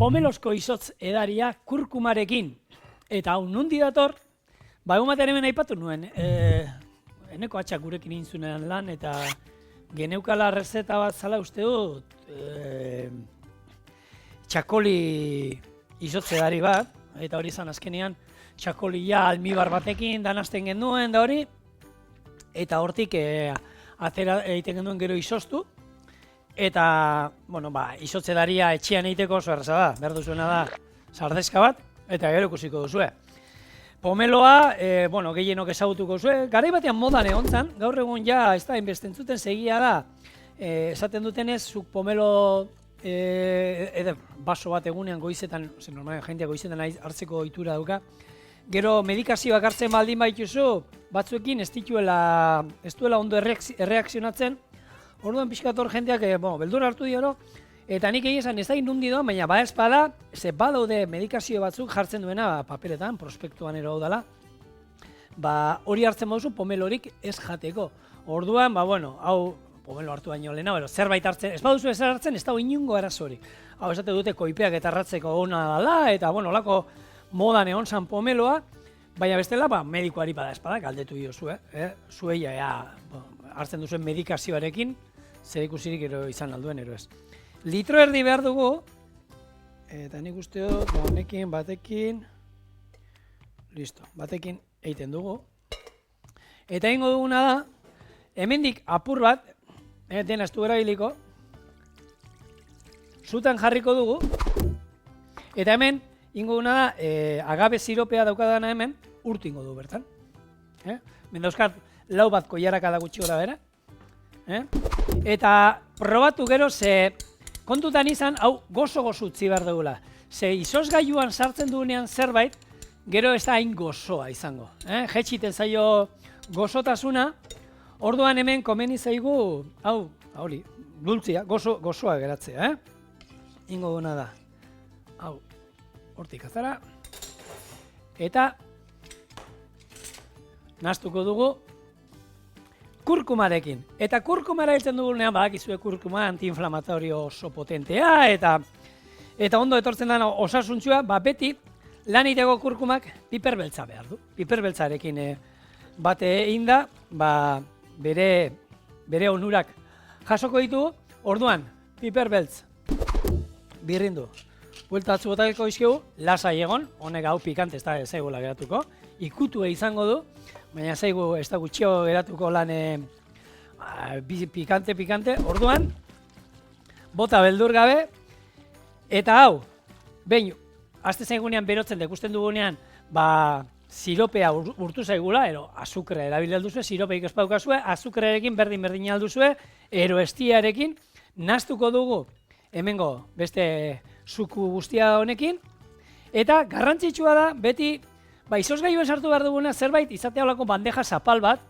Pomelosko izotz edaria kurkumarekin. Eta hau nundi dator, ba egun batean hemen aipatu nuen, eneko atxak gurekin egin zunean lan, eta geneukala rezeta bat zala uste dut, txakoli izotz edari bat, eta hori izan azkenean txakolia almibar batekin danazten genuen da hori, eta hortik atera egiten genuen gero izoztu, eta, bueno, ba, izotz edaria etxean egiteko oso erraza da, behar duzuena da sardezka bat, eta gero ikusiko duzue. Pomeloa, bueno, gehienok ezagutuko duzue, garai batean modan egon zen, gaur egun ja, ez da, inbesten zuten segia da, esaten dutenez, zuk pomelo baso bat egunean goizetan, normalen jendeak goizetan hartzeko ohitura dauka, gero medikazioak hartzen baldin baituzu, batzuekin ez duela ondo erreakzionatzen, orduan pixkator jendeak, beldur hartu dioro, eta nik egin ez da inundi doan, baina ba ez bada, ze badaude medikazio batzuk jartzen duena paperetan, prospektuan ero dela, ba hori hartzen baduzu pomelorik ez jateko. Orduan, ba bueno, hau pomelo hartu baino lehenago, zerbait hartzen, ez baduzu ezer hartzen, ez dago inungo arazorik. Hau esate dute koipeak eta arratzeko ona dela, eta bueno, olako modan egon zan pomeloa, baina bestela, ba, medikoari bada espada, galdetu diozu, zuei hartzen duzuen medikazioarekin, zer ikusirik ero izan alduen ero ez. Litro erdi behar dugu, eta nik uste dut, honekin, batekin, listo, batekin egiten dugu. Eta egingo duguna da, hemendik apur bat, dena ez du erabiliko, zutan jarriko dugu, eta hemen, ingo duguna da, agave siropea daukadana hemen, urtu ingo du bertan. Ben dauzkat, lau bat koiaraka da gutxi gora bera. Eta probatu gero, ze kontutan izan, hau gozo-gozo utzi behar dugula. Ze izozgailuan sartzen dugunean zerbait, gero ez da hain gozoa izango. Jetxiten zaio gozotasuna, orduan hemen komeni zaigu, hau, hori, dultzia, gozoa geratzea. Ingo duna da, hau, hortik azara, eta nahaztuko dugu kurkumarekin. Eta kurkumara hiltzen dugunean, badakizue kurkuma antiinflamatorio oso potentea, eta ondo etortzen da osasuntzua, beti lan egiteko kurkumak piperbeltza behar du. Piperbeltzarekin bate egin da, bere onurak jasoko ditugu, orduan piperbeltz birrindu. Bueltatzu botakeko izkigu, lasai egon, honek hau pikante ez da zaigula geratuko, ikutu izango du, baina zaigu ez da gutxio geratuko lan pikante, orduan, bota beldur gabe, eta hau, behin, azte zaigunean berotzen dekusten dugunean, siropea urtu zaigula, ero azukre erabili alduzue, siropeik espaukazue, azukrearekin berdin alduzue, ero estiarekin, nahaztuko dugu, hemengo beste suku guztia honekin, eta garrantzitsua da, beti, izozgailuen sartu behar duguna zerbait izatea olako bandeja zapal bat,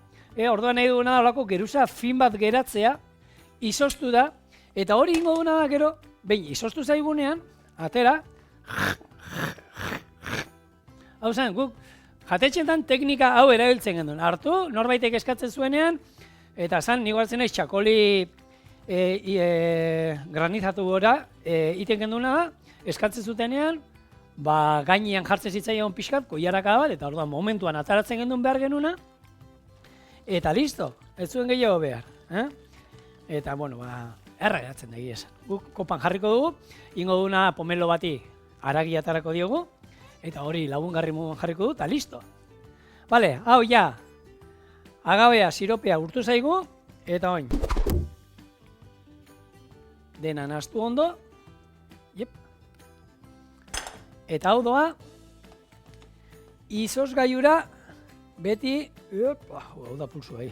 orduan nahi duguna da olako geruza fin bat geratzea, izoztu da, eta hori ingo duguna da gero, behin izoztu zaigunean, atera, hau zen, guk jatetxeetan teknika hau erabiltzen gendun. Hartu, norbaitek eskatzen zuenean, eta zan, nik hartzen naiz txakoli granizatu gora, iten genduna da, eskatzen zutenean, gainean jartzen zitzaion pixkat, koiaraka bat, eta orduan momentuan ataratzen gendun behar genuna, eta listo, ez zuen gehiago behar. Eta, bueno, erra geratzen da egia esan. Guk kopan jarriko dugu, ingo duguna pomelo bati haragi atarako diogu, eta hori lagungarri moduan jarriko du, eta listo. Bale, hau ja, agabea, siropea urtu zaigu, eta oin. Dena nahaztu ondo, eta hau doa, izozgailura beti, hau da pulsu ahi,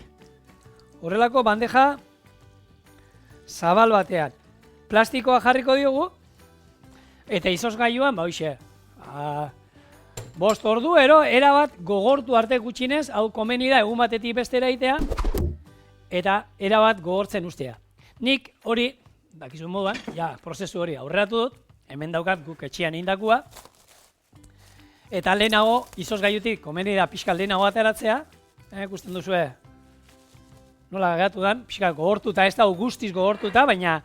horrelako bandeja zabal batean. Plastikoa jarriko diogu, eta izozgailuan, hoxe, 5 ordu, erabat gogortu arte gutxinez, hau komeni da egun batetik bestera itea, eta erabat gogortzen ustea. Nik hori, dakizun moduan, prozesu hori aurreratu dut, hemen daukat guk etxean indakua, eta lehenago, izozgailutik komeni da pixka lehenago ateratzea, ikusten duzue, nola geratu dan, pixka gogortuta, ez da guztiz gogortuta, baina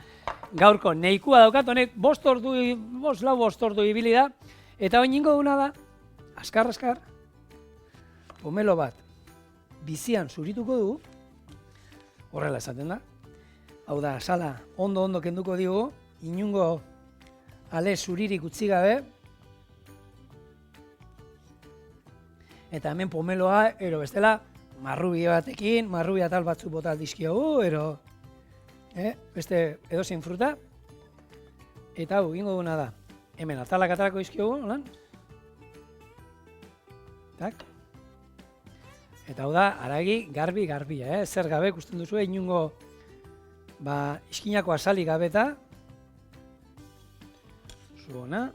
gaurko neikua daukat, honek bost ordu ibili da, eta oin ingo duna da, askar, pomelo bat bizian zurituko dugu, horrela esaten da, hau da, sala ondo kenduko digu, inungo ale zuririk utzi gabe, eta hemen pomeloa, ero bestela, marrubi batekin, marrubi atal batzuk bota dizkiogu, ero beste edozein fruta, eta hau, ingo duna da, hemen atalak atalako dizkiogu, nolan? Tak? Eta hau da, haragi garbi, zer gabe, ikusten duzu, inungo iskinako asali gabeta, zu ona,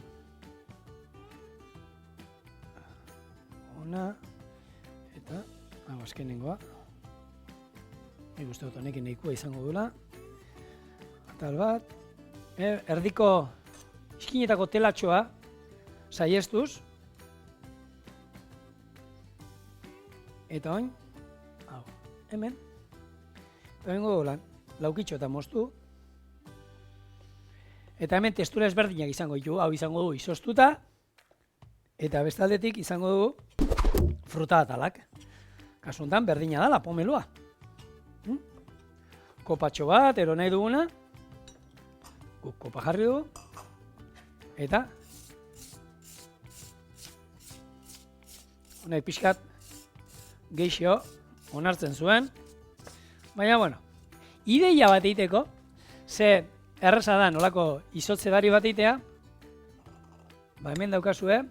eta hau azkenengoa, nik uste dut honekin nahikoa izango dula, atal bat, erdiko iskinetako telatxoa saiestuz, eta oin, hau, hemen, eta bengo lan, laukitxo eta moztu, eta hemen testura ezberdinak izango ditu, hau izango du izoztuta, eta bestaldetik izango du fruta atalak. Kasu honetan berdina da la pomeloa. Kopatxo bat, ero nahi duguna, guk kopa jarri dugu, eta honek pixkat geixo onartzen zuen, baina, bueno, ideia bat egiteko, ze erreza da nolako izotze dari bat egitea, hemen daukazue,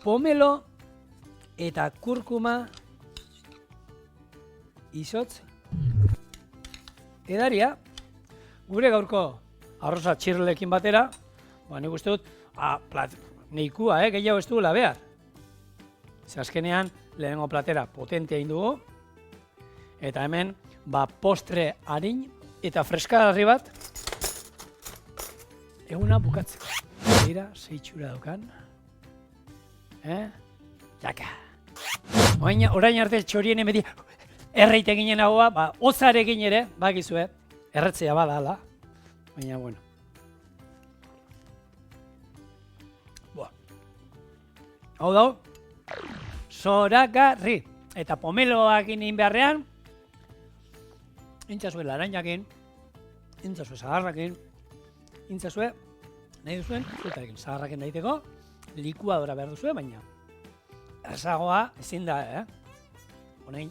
pomelo eta kurkuma izotz edaria, gure gaurko arroza txirlekin batera, nik uste dut, neikua, gehiago ez dugula behar. Ze azkenean, lehenengo platera potentea indugu, eta hemen, postre harin eta freskagarri bat, eguna bukatzeko. Dira, zeitxura daukan. Jaka. Orain arte txorien emedi erreite ginen haua, hotzarekin ere, bakizue, erretzea badala. Baina, bueno. Hau dau, zoragarri. Eta pomeloak egin beharrean, intzazue laranjakin, intzazue zaharrakin, intzazue, nahi duzuen, frutarekin zaharrakin daiteko, likuadora behar duzue, baina errazagoa ezin da, Honein,